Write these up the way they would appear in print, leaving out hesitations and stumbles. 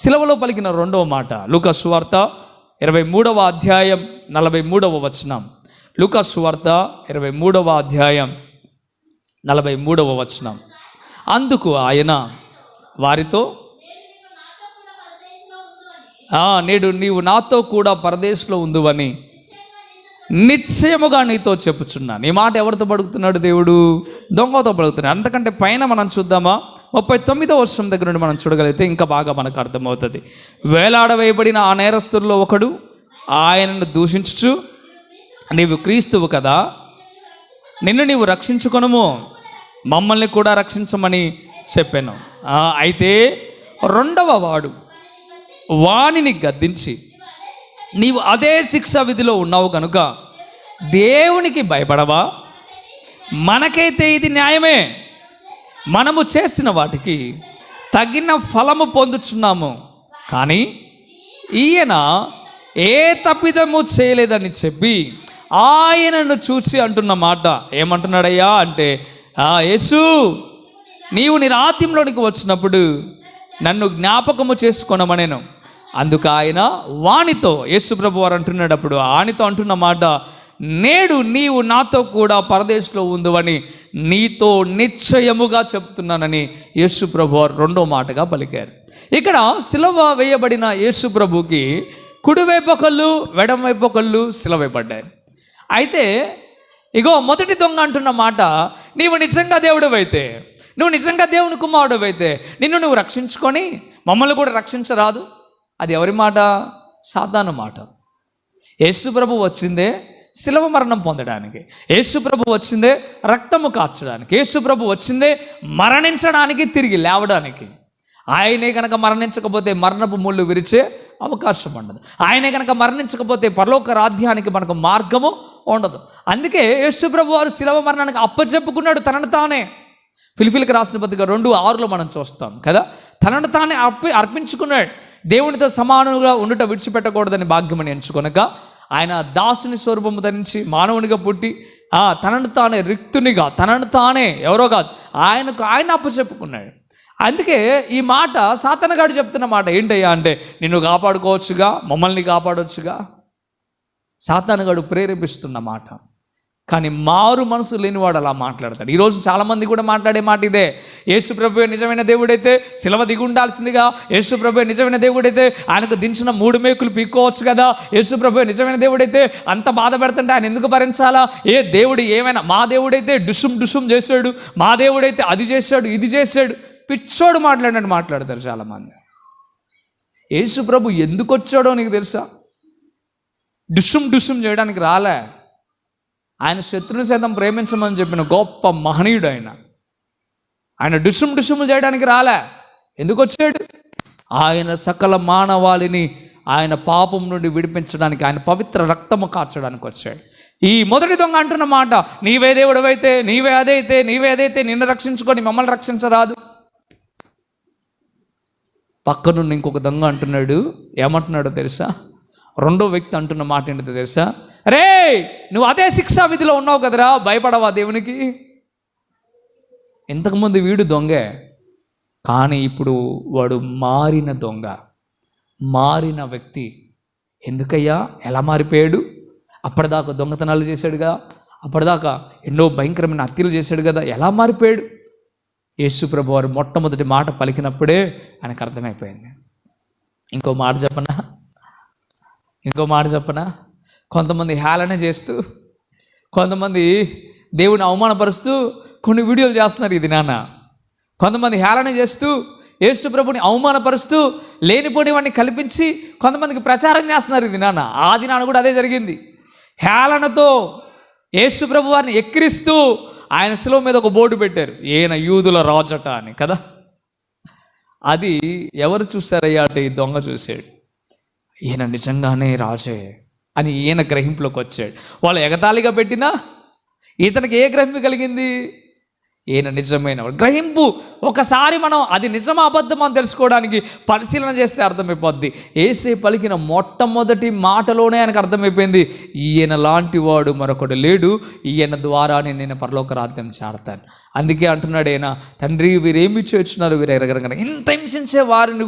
సిలువలో పలికిన రెండవ మాట లూకా సువార్త 23వ అధ్యాయం 43వ వచనం. లూకా సువార్త 23వ అధ్యాయం 43వ వచనం. అందుకు ఆయన వారితో, నేడు నీవు నాతో కూడా పరదేశంలో ఉందువని నిశ్చయముగా నీతో చెప్పుచున్నాను. ఈ మాట ఎవరితో పలుకుతున్నాడు? దేవుడు దొంగతో పలుకుతున్నాడు. అంతకంటే పైన మనం చూద్దామా? 39వ వర్షం దగ్గర నుండి మనం చూడగలిగితే ఇంకా బాగా మనకు అర్థమవుతుంది. వేలాడవేయబడిన ఆ నేరస్తుల్లో ఒకడు ఆయనను దూషించుచు, నీవు క్రీస్తువు కదా, నిన్ను నీవు రక్షించుకొనుము, మమ్మల్ని కూడా రక్షించమని చెప్పాను. అయితే రెండవ వాడు వానిని గద్దించి, నీవు అదే శిక్షా విధిలో ఉన్నావు కనుక దేవునికి భయపడవా? మనకైతే ఇది న్యాయమే, మనము చేసిన వాటికి తగిన ఫలము పొందుచున్నాము, కానీ ఈయన ఏ తప్పిదము చేయలేదని చెప్పి ఆయనను చూసి అంటున్న మాట ఏమంటున్నాడయ్యా అంటే, యేసు, నీవు నీ రాజ్యంలోనికి వచ్చినప్పుడు నన్ను జ్ఞాపకము చేసుకొనమనేను. అందుకు ఆయన వానితో, యేసు ప్రభు వారు అంటున్నాడు, అప్పుడు ఆయనతో అంటున్న మాట, నేడు నీవు నాతో కూడా పరదేశంలో ఉందువని నీతో నిశ్చయముగా చెప్తున్నానని యేసు ప్రభు వారు రెండో మాటగా పలికారు. ఇక్కడ సిలువ వేయబడిన యేసు ప్రభుకి కుడివైపు ఒకళ్ళు, ఎడమవైపు ఒకళ్ళు సిలువ వేయబడ్డారు. అయితే ఇగో మొదటి దొంగ అంటున్న మాట, నీవు నిజంగా దేవుడు అయితే, నువ్వు నిజంగా దేవుని కుమారుడు అయితే నిన్ను నువ్వు రక్షించుకొని మమ్మల్ని కూడా రక్షించరాదు. అది ఎవరి మాట? సాతాను మాట. యేసు ప్రభు వచ్చిందే శిలువ మరణం పొందడానికి, యేసు ప్రభు వచ్చిందే రక్తము కార్చడానికి, యేసు ప్రభు వచ్చిందే మరణించడానికి, తిరిగి లేవడానికి. ఆయనే కనుక మరణించకపోతే మరణపు ముళ్ళు విరిచే అవకాశం ఉండదు. ఆయనే కనుక మరణించకపోతే పరలోక రాజ్యానికి మనకు మార్గము ఉండదు. అందుకే యేసు ప్రభు వారు శిలువ మరణానికి అప్పచెప్పుకున్నాడు తనను తానే. ఫిలిప్పీలకు రాసిన పత్రిక 2:6 మనం చూస్తాం కదా, తనను తానే అర్పించుకున్నాడు. దేవునితో సమానంగా ఉండుట విడిచిపెట్టకూడదని భాగ్యమని ఎంచుకొనక ఆయన దాసుని స్వరూపము ధరించి మానవునిగా పుట్టి తనను తానే రిక్తునిగా, తనను తానే ఎవరో కాదు ఆయన అప్పచెప్పుకున్నాడు. అందుకే ఈ మాట సాతానుగాడు చెప్తున్న మాట ఏంటయ్యా అంటే, నిన్ను కాపాడుకోవచ్చుగా, మమ్మల్ని కాపాడవచ్చుగా. సాతానుగాడు ప్రేరేపిస్తున్న మాట. కానీ మారు మనసు లేనివాడు అలా మాట్లాడతాడు. ఈరోజు చాలామంది కూడా మాట్లాడే మాట ఇదే, యేసు ప్రభువే నిజమైన దేవుడైతే సిలువ దిగి ఉండాల్సిందిగా, యేసు ప్రభువే నిజమైన దేవుడైతే ఆయనకు దించిన 3 మేకులు పీక్కోవచ్చు కదా, యేసు ప్రభువే నిజమైన దేవుడైతే అంత బాధ పెడుతుంటే ఆయన ఎందుకు భరించాలా? దేవుడు ఏమైనా, మా దేవుడైతే డుషుం చేశాడు, మా దేవుడైతే అది చేశాడు, ఇది చేశాడు, పిచ్చోడు మాట్లాడినట్టు మాట్లాడతారు చాలామంది. యేసు ప్రభు ఎందుకు వచ్చాడో నీకు తెలుసా? డుషుం చేయడానికి రాలే. ఆయన శత్రువుని సైతం ప్రేమించమని చెప్పిన గొప్ప మహనీయుడు ఆయన డుషుము చేయడానికి రాలే. ఎందుకు వచ్చాడు? ఆయన సకల మానవాళిని ఆయన పాపం నుండి విడిపించడానికి, ఆయన పవిత్ర రక్తము కార్చడానికి వచ్చాడు. ఈ మొదటి దొంగ అంటున్న మాట, నీవే దేవుడవైతే, నీవే అదైతే నిన్ను రక్షించుకొని మమ్మల్ని రక్షించరాదు. పక్కనున్న ఇంకొక దొంగ అంటున్నాడు, ఏమంటున్నాడో తెలుసా? రెండో వ్యక్తి అంటున్న మాట ఏంటో తెలుసా? రే, నువ్వు అదే శిక్షా విధిలో ఉన్నావు కదరా, భయపడవా దేవునికి? ఇంతకుముందు వీడు దొంగే, కానీ ఇప్పుడు వాడు మారిన దొంగ, మారిన వ్యక్తి. ఎందుకయ్యా ఎలా మారిపోయాడు? అప్పటిదాకా దొంగతనాలు చేశాడుగా, అప్పటిదాకా ఎన్నో భయంకరమైన హత్యలు చేశాడు కదా, ఎలా మారిపోయాడు? యేసు ప్రభు వారు మొట్టమొదటి మాట పలికినప్పుడే ఆయనకు అర్థమైపోయింది. ఇంకో మాట చెప్పనా? కొంతమంది హేళన చేస్తూ, కొంతమంది దేవుని అవమానపరుస్తూ కొన్ని వీడియోలు చేస్తున్నారు ఇది నాన్న. కొంతమంది హేళన చేస్తూ యేసు ప్రభుని అవమానపరుస్తూ లేనిపోని వాడిని కల్పించి కొంతమందికి ప్రచారం చేస్తున్నారు ఇది నాన్న. ఆ దినాన కూడా అదే జరిగింది. హేళనతో యేసు ప్రభు వారిని ఎక్కిరిస్తూ ఆయన శిలువ మీద ఒక బోర్డు పెట్టారు, ఈయన యూదుల రాజట అని కదా. అది ఎవరు చూశారయ్యా అంటే ఈ దొంగ చూశాడు. ఈయన నిజంగానే రాజే అని ఈయన గ్రహింపులోకి వచ్చాడు. వాళ్ళు ఎగతాళిగా పెట్టినా ఇతనికి ఏ గ్రహింపు కలిగింది? ఈయన నిజమైన గ్రహింపు. ఒకసారి మనం అది నిజమా అబద్ధం అని తెలుసుకోవడానికి పరిశీలన చేస్తే అర్థమైపోద్ది. యేసే పలికిన మొట్టమొదటి మాటలోనే ఆయనకు అర్థమైపోయింది, ఈయన లాంటి వాడు మరొకడు లేడు, ఈయన ద్వారానే నేను పరలోక రాజ్యం చేరతాను. అందుకే అంటున్నాడు ఆయన, తండ్రి వీరేమి చేస్తున్నారు వీరు ఎరగరగన. ఇంత హింసించే వారిని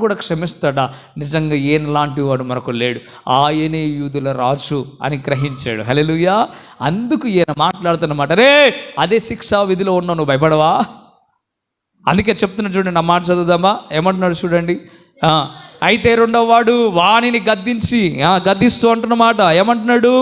కూడా క్షమిస్తాడా? నిజంగా ఈయన లాంటి వాడు మనకు లేడు, ఆయనే యూదుల రాజు అని గ్రహించాడు. హల్లెలూయా. అందుకు ఈయన మాట్లాడుతున్నమాట, రే అదే శిక్షా విధిలో ఉన్నావు, నువ్వు భయపడవా? అందుకే చెప్తున్నా చూడండి, ఆ మాట చదువుదామా? ఏమంటున్నాడు చూడండి. అయితే రెండవ వాడు వాణిని గద్దిస్తూ అంటున్నమాట, ఏమంటున్నాడు?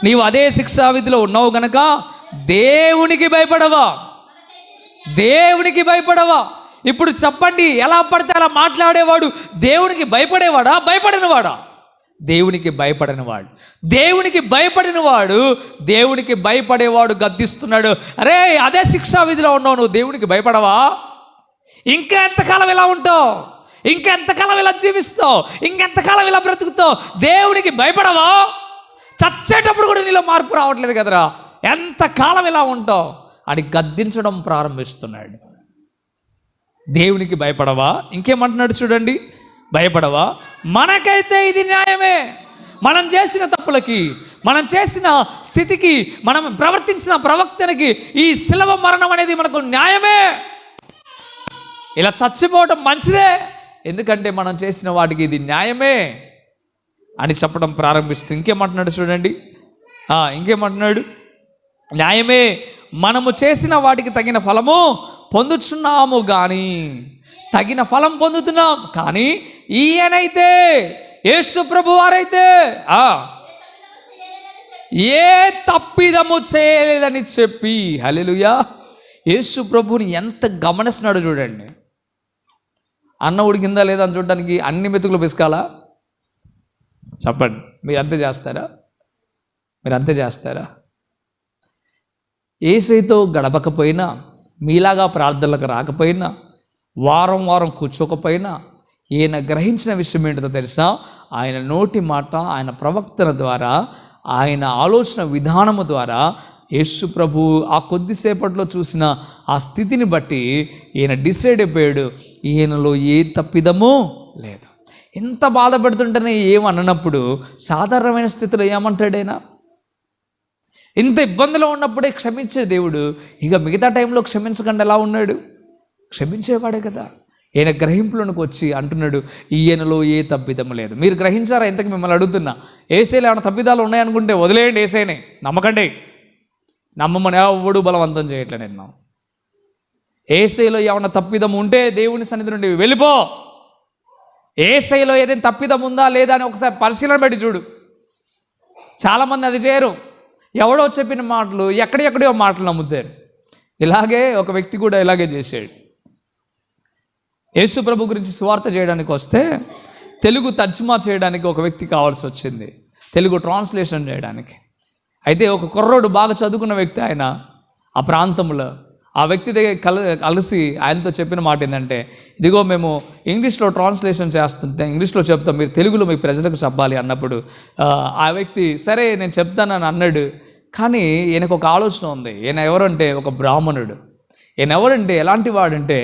నీవు అదే శిక్షా విధిలో ఉన్నావు గనక దేవునికి భయపడవా? ఇప్పుడు చెప్పండి, ఎలా పడితే అలా మాట్లాడేవాడు దేవునికి భయపడేవాడా, భయపడినవాడా? దేవునికి భయపడినవాడు. దేవునికి భయపడేవాడు గద్దిస్తున్నాడు, అరే అదే శిక్షా విధిలో ఉన్నావు, నువ్వు దేవునికి భయపడవా? ఇంకా ఎంతకాలం ఇలా ఉంటావు? ఇంకెంతకాలం ఇలా జీవిస్తావు? ఇంకెంతకాలం ఇలా బ్రతుకుతావు? దేవునికి భయపడవా? చచ్చేటప్పుడు కూడా నీలో మార్పు రావట్లేదు కదరా, ఎంతకాలం ఇలా ఉంటావు అని గద్దించడం ప్రారంభిస్తున్నాడు. దేవునికి భయపడవా? ఇంకేమంటున్నాడు చూడండి, భయపడవా? మనకైతే ఇది న్యాయమే. మనం చేసిన తప్పులకి, మనం చేసిన స్థితికి, మనం ప్రవర్తించిన ప్రవర్తనకి ఈ శిలువ మరణం అనేది మనకు న్యాయమే. ఇలా చచ్చిపోవడం మంచిదే, ఎందుకంటే మనం చేసిన వాటికి ఇది న్యాయమే అని చెప్పడం ప్రారంభిస్తూ ఇంకేమంటున్నాడు చూడండి. ఇంకేమంటున్నాడు? న్యాయమే, మనము చేసిన వాటికి తగిన ఫలము పొందుతున్నాము కానీ, తగిన ఫలం పొందుతున్నాం కానీ ఈయనైతే, యేసు ప్రభు వారైతే ఏ తప్పిదము చేయలేదని చెప్పి, హల్లెలూయా, యేసు ప్రభుని ఎంత గమనిస్తున్నాడు చూడండి. అన్న ఉడికిందా లేదా అని చూడడానికి అన్ని మెతుకులు పిసకాలా? చెప్పండి, మీరు అంతే చేస్తారా? యేసయ్యతో గడపకపోయినా, మీలాగా ప్రార్థనలకు రాకపోయినా, వారం కూర్చోకపోయినా, ఈయన గ్రహించిన విషయం ఏంటో తెలుసా? ఆయన నోటి మాట, ఆయన ప్రవక్తన ద్వారా, ఆయన ఆలోచన విధానము ద్వారా యేసు ప్రభు ఆ కొద్దిసేపట్లో చూసిన ఆ స్థితిని బట్టి ఈయన డిసైడ్ అయిపోయాడు, ఈయనలో ఏ తప్పిదమో లేదు. ఎంత బాధపడుతుంటేనే ఏమన్నప్పుడు సాధారణమైన స్థితిలో ఏమంటాడైనా? ఇంత ఇబ్బందిలో ఉన్నప్పుడే క్షమించే దేవుడు ఇక మిగతా టైంలో క్షమించకుండా ఎలా ఉన్నాడు? క్షమించేవాడే కదా. ఈయన గ్రహింపులోనికి వచ్చి అంటున్నాడు, ఈయనలో ఏ తప్పిదము లేదు. మీరు గ్రహించారా? ఇంతకు మిమ్మల్ని అడుగుతున్నా, యేసయ్యలో ఏమైనా తప్పిదాలు ఉన్నాయనుకుంటే వదిలేయండి, యేసయ్యనే నమ్మకండి. నమ్మమని ఎవడు బలవంతం చేయట్లే. నేను యేసయ్యలో ఏమైనా తప్పిదం ఉంటే దేవుని సన్నిధి నుండి వెళ్ళిపో. యేసయ్యలో ఏదైనా తప్పిదం ఉందా లేదా అని ఒకసారి పరిశీలన పెట్టి చూడు. చాలామంది అది చేయరు. ఎవడో చెప్పిన మాటలు, ఎక్కడెక్కడో మాటలు నమ్ముతారు. ఇలాగే ఒక వ్యక్తి కూడా ఇలాగే చేశాడు. యేసు ప్రభు గురించి సువార్త చేయడానికి వస్తే తెలుగు తర్జుమా చేయడానికి ఒక వ్యక్తి కావాల్సి వచ్చింది, తెలుగు ట్రాన్స్లేషన్ చేయడానికి. అయితే ఒక కుర్రోడు బాగా చదువుకున్న వ్యక్తి, ఆయన ఆ ప్రాంతంలో, ఆ వ్యక్తి దగ్గర కలిసి ఆయనతో చెప్పిన మాట ఏంటంటే, ఇదిగో మేము ఇంగ్లీష్లో ట్రాన్స్లేషన్ చేస్తుంటే ఇంగ్లీష్లో చెప్తాం, మీరు తెలుగులో మీ ప్రజలకు చెప్పాలి అన్నప్పుడు ఆ వ్యక్తి సరే నేను చెప్తానని అన్నాడు. కానీ ఈయనకు ఒక ఆలోచన ఉంది. ఈయన ఎవరంటే ఒక బ్రాహ్మణుడు. ఈయన ఎవరంటే ఎలాంటి వాడంటే,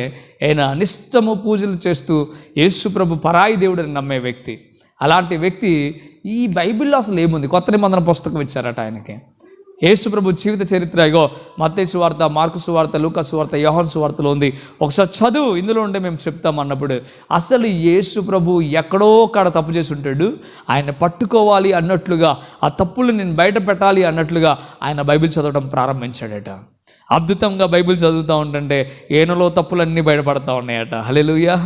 ఈయన నిష్టము పూజలు చేస్తూ యేసు ప్రభు పరాయి దేవుడిని నమ్మే వ్యక్తి. అలాంటి వ్యక్తి ఈ బైబిల్లో అసలు ఏముంది, కొత్త నిబంధన పుస్తకం ఇచ్చారట ఆయనకి. యేసు ప్రభు జీవిత చరిత్ర ఇగో మత్తయి సువార్త, మార్కు సువార్త, లూకా సువార్త, యోహాను సువార్తలో ఉంది. ఒకసారి చదువు, ఇందులో ఉండే మేము చెప్తాం అన్నప్పుడు అసలు యేసు ప్రభు ఎక్కడో కాడ తప్పు చేసి ఉంటాడు, ఆయన పట్టుకోవాలి అన్నట్లుగా, ఆ తప్పులు నేను బయట పెట్టాలి అన్నట్లుగా ఆయన బైబిల్ చదవడం ప్రారంభించాడట. అద్భుతంగా బైబిల్ చదువుతూ ఉంటుంటే ఈయనలో తప్పులన్నీ బయటపడతా ఉన్నాయట. హల్లెలూయా.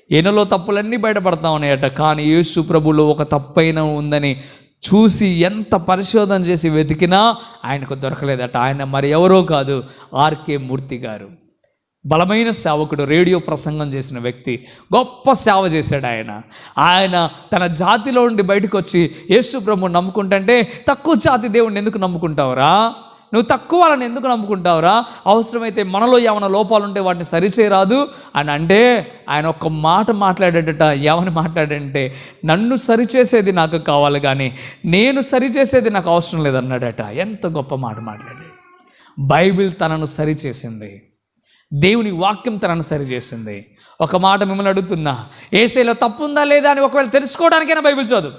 ఈయనలో తప్పులన్నీ బయటపడతా ఉన్నాయట. కానీ యేసు ప్రభులో ఒక తప్పైన ఉందని చూసి ఎంత పరిశోధన చేసి వెతికినా ఆయనకు దొరకలేదట. ఆయన మరి ఎవరో కాదు, ఆర్కే మూర్తి గారు. బలమైన సేవకుడు, రేడియో ప్రసంగం చేసిన వ్యక్తి, గొప్ప సేవ చేశాడు ఆయన తన జాతిలో ఉండి బయటకు వచ్చి యేసు ప్రభువుని నమ్ముకుంటుంటే, తక్కువ జాతి దేవుణ్ణి ఎందుకు నమ్ముకుంటావురా, నువ్వు తక్కువ వాళ్ళని ఎందుకు నమ్ముకుంటావురా, అవసరమైతే మనలో ఏమైనా లోపాలు ఉంటే వాటిని సరిచేయరాదు అని అంటే, ఆయన ఒక్క మాట మాట్లాడాడట. ఏమని మాట్లాడంటే, నన్ను సరిచేసేది నాకు కావాలి కానీ నేను సరిచేసేది నాకు అవసరం లేదన్నాడట. ఎంత గొప్ప మాట మాట్లాడాడు. బైబిల్ తనను సరిచేసింది, దేవుని వాక్యం తనను సరిచేసింది. ఒక మాట మిమ్మల్ని అడుగుతున్నా, యేసయ్యలో తప్పు ఉందా లేదా అని ఒకవేళ తెలుసుకోవడానికైనా బైబిల్ చదువు.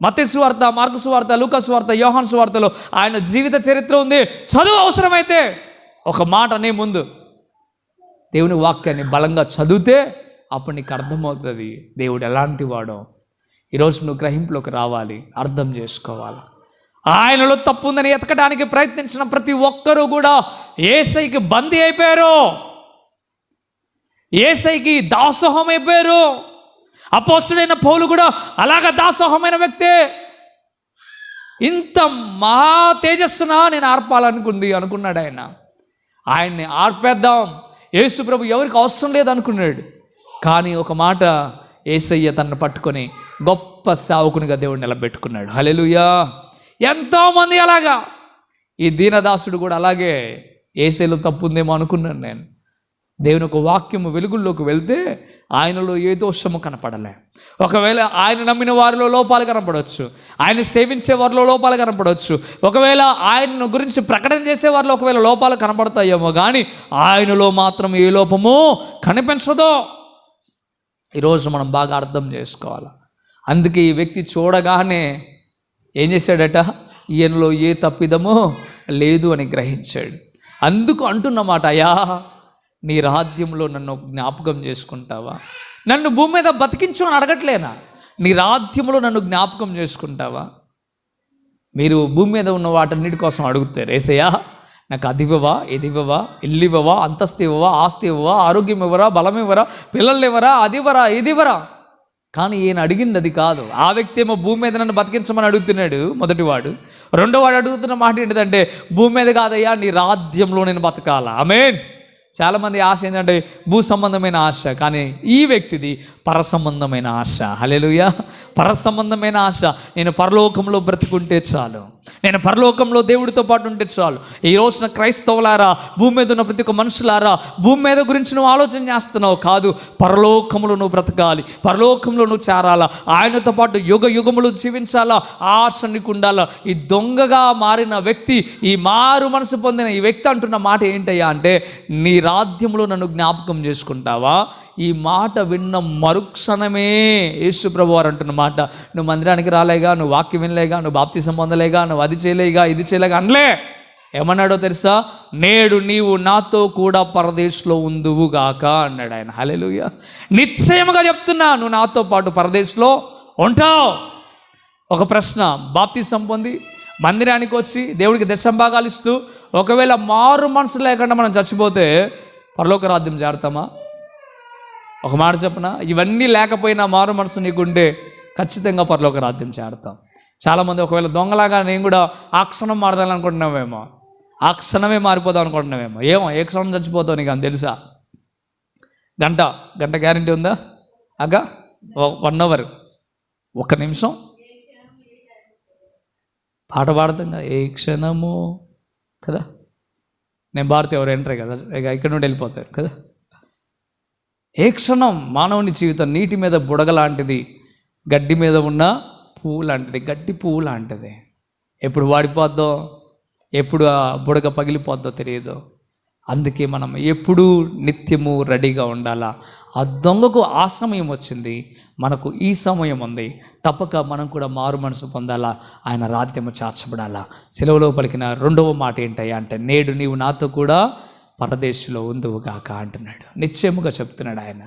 మత్తయి సువార్త, మార్కు సువార్త, లూకా సువార్త, యోహాను సువార్తలో ఆయన జీవిత చరిత్ర ఉంది. చదువు అవసరమైతే ఒక మాట అనే ముందు దేవుని వాక్యాన్ని బలంగా చదివితే అప్పుడు నీకు అర్థమవుతుంది దేవుడు ఎలాంటి వాడో. ఈరోజు నువ్వు గ్రహింపులోకి రావాలి, అర్థం చేసుకోవాలి. ఆయనలో తప్పు ఉందని ఎతకడానికి ప్రయత్నించిన ప్రతి ఒక్కరూ కూడా యేసయ్యకి బందీ అయిపోయారు, యేసయ్యకి దాసోహం అయిపోయారు. అపోస్తలుడైన పౌలు కూడా అలాగా దాసోహమైన వ్యక్తే. ఇంత మహా తేజస్సున నేను అనుకున్నాడు ఆయన. ఆయన్ని ఆర్పేద్దాం, యేసు ప్రభు ఎవరికి అవసరం లేదు అనుకున్నాడు. కానీ ఒక మాట, యేసయ్య తనను పట్టుకొని గొప్ప సేవకునిగా దేవుడు నిలబెట్టుకున్నాడు. హల్లెలూయా. ఎంతోమంది అలాగా, ఈ దీనదాసుడు కూడా అలాగే యేసయ్యలో తప్పు ఉందేమో అనుకున్నాను నేను. దేవుని ఒక వాక్యము వెలుగుల్లోకి వెళ్తే ఆయనలో ఏ దోషము కనపడలే. ఒకవేళ ఆయన నమ్మిన వారిలో లోపాలు కనపడవచ్చు, ఆయన సేవించే వారిలో లోపాలు కనపడవచ్చు, ఒకవేళ ఆయన గురించి ప్రకటన చేసే వారిలో ఒకవేళ లోపాలు కనపడతాయేమో, కానీ ఆయనలో మాత్రం ఏ లోపము కనిపించదో. ఈరోజు మనం బాగా అర్థం చేసుకోవాలి. అందుకే ఈ వ్యక్తి చూడగానే ఏం చేశాడట, ఈయనలో ఏ తప్పిదమో లేదు అని గ్రహించాడు. అందుకు అంటున్నమాట, అయ్యా నీ రాజ్యంలో నన్ను జ్ఞాపకం చేసుకుంటావా? నన్ను భూమి మీద బతికించు అని అడగట్లేనా? నీ రాజ్యంలో నన్ను జ్ఞాపకం చేసుకుంటావా? మీరు భూమి మీద ఉన్న వాటన్నిటి కోసం అడుగుతారు, యేసయ్యా నాకు అది ఇవ్వవా, ఇది ఇవ్వవా, ఇల్లు ఇవ్వవా, అంతస్తు ఇవ్వవా, ఆస్తి ఇవ్వవా, ఆరోగ్యం ఇవ్వరా, బలం ఇవ్వరా, పిల్లలు ఇవ్వరా, అది ఇవ్వరా, ఇది ఇవ్వరా. కానీ ఈయన అడిగింది అది కాదు. ఆ వ్యక్తి ఏమో భూమి మీద నన్ను బతికించమని అడుగుతున్నాడు మొదటివాడు. రెండోవాడు అడుగుతున్న మాట ఏంటిదంటే, భూమి మీద కాదయ్యా నీ రాజ్యంలో నేను బతకాలా. ఆమేన్. చాలామంది ఆశ ఏంటంటే భూ సంబంధమైన ఆశ, కానీ ఈ వ్యక్తిది పర సంబంధమైన ఆశ. హల్లెలూయా. పర సంబంధమైన ఆశ. నేను పరలోకంలో బ్రతికుంటే చాలు, నేను పరలోకంలో దేవుడితో పాటు ఉంటే చాలు. ఈ రోజున క్రైస్తవులారా, భూమి మీద ఉన్న ప్రతి ఒక్క మనుషులారా, భూమి మీద గురించి నువ్వు ఆలోచన చేస్తున్నావు కాదు, పరలోకంలో నువ్వు బ్రతకాలి, పరలోకంలో నువ్వు చేరాలా, ఆయనతో పాటు యుగ యుగములు జీవించాలా, ఆశ నీకు ఉండాలా. ఈ దొంగగా మారిన వ్యక్తి, ఈ మారు మనసు పొందిన ఈ వ్యక్తి అంటున్న మాట ఏంటయ్యా అంటే, నీ రాజ్యంలో నన్ను జ్ఞాపకం చేసుకుంటావా? ఈ మాట విన్న మరుక్షణమే యేసు ప్రభు వారు అంటున్న మాట, నువ్వు మందిరానికి రాలేగా, నువ్వు వాక్యం వినలేగా, నువ్వు బాప్తిసం పొందలేగా, నువ్వు అది చేయలేగా, ఇది చేయలేగా అనలే. ఏమన్నాడో తెలుసా? నేడు నీవు నాతో కూడా పరదేశంలో ఉందువుగాక అన్నాడు ఆయన. హల్లెలూయా. నిశ్చయముగా చెప్తున్నా, నువ్వు నాతో పాటు పరదేశంలో ఉంటావు. ఒక ప్రశ్న, బాప్తిసం పొంది మందిరానికి వచ్చి దేవుడికి దశంభాగాలు ఇస్తూ ఒకవేళ మారు మనసు లేకుండా మనం చచ్చిపోతే పరలోక రాజ్యం చేరతామా? ఒక మాట చెప్పనా, ఇవన్నీ లేకపోయినా మారు మనసు నీకుంటే ఖచ్చితంగా పరలోక రాజ్యం చేరతాం. చాలామంది ఒకవేళ దొంగలాగా నేను కూడా ఆ క్షణం మారదాలనుకుంటున్నామేమో, ఆ క్షణమే మారిపోదాం అనుకుంటున్నామేమో. ఏమో ఏ క్షణం చచ్చిపోతావు నీకు అని తెలుసా? గంట గ్యారంటీ ఉందా? 1 అవర్, 1 నిమిషం పాట పాడుతుందా, ఏ క్షణము కదా. నేను పాడితే ఎవరు ఎంటరే కదా, ఇక ఇక్కడ నుండి వెళ్ళిపోతారు కదా. ఏ క్షణం మానవుని జీవితం నీటి మీద బుడగ లాంటిది, గడ్డి మీద ఉన్న పువ్వు లాంటిది, గడ్డి పువ్వు లాంటిది. ఎప్పుడు వాడిపోద్దో, ఎప్పుడు ఆ బుడగ పగిలిపోద్దో తెలియదు. అందుకే మనం ఎప్పుడూ నిత్యము రెడీగా ఉండాలా. ఆ దొంగకు ఆ సమయం వచ్చింది, మనకు ఈ సమయం ఉంది. తప్పక మనం కూడా మారు మనసు పొందాలా, ఆయన రాజ్యము చార్చబడాలా. సెలవులో పలికిన రెండవ మాట ఏంటయ్యా అంటే, నేడు నీవు నాతో కూడా పరదేశంలో ఉందువుగాక అంటున్నాడు. నిశ్చయముగా చెప్తున్నాడు ఆయన.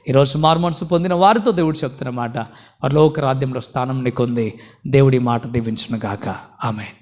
ఈరోజు మారు మనసు పొందిన వారితో దేవుడు చెప్తున్న మాట, పరలోక రాజ్యంలో స్థానం నీకుంది. దేవుడి మాట దీవించును గాక. ఆమేన్.